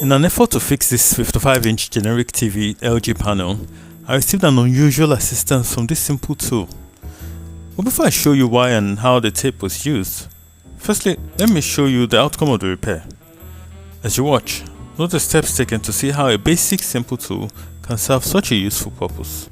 In an effort to fix this 55-inch generic TV LG panel, I received an unusual assistance from this simple tool. But before I show you why and how the tape was used, firstly, let me show you the outcome of the repair. As you watch, note the steps taken to see how a basic simple tool can serve such a useful purpose.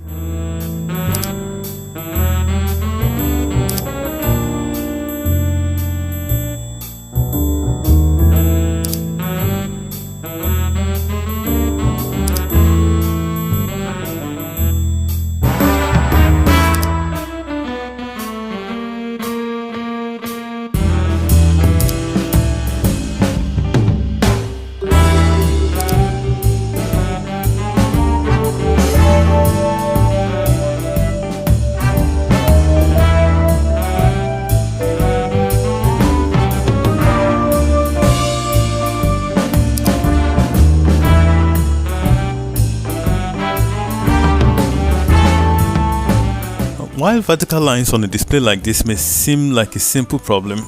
While vertical lines on a display like this may seem like a simple problem,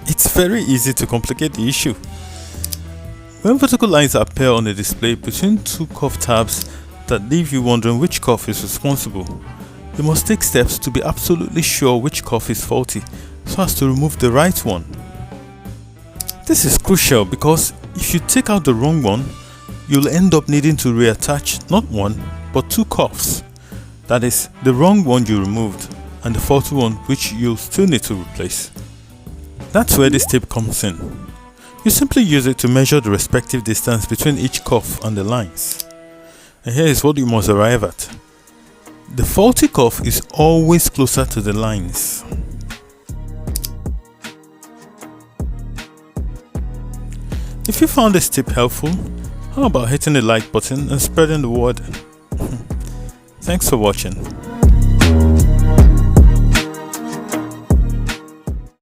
it's very easy to complicate the issue. When vertical lines appear on a display between two COF tabs that leave you wondering which COF is responsible, you must take steps to be absolutely sure which COF is faulty so as to remove the right one. This is crucial because if you take out the wrong one, you'll end up needing to reattach not one but two COFs. That is, the wrong one you removed and the faulty one which you'll still need to replace. That's where this tape comes in. You simply use it to measure the respective distance between each COF and the lines. And here is what you must arrive at. The faulty COF is always closer to the lines. If you found this tip helpful, how about hitting the like button and spreading the word? Thanks for watching.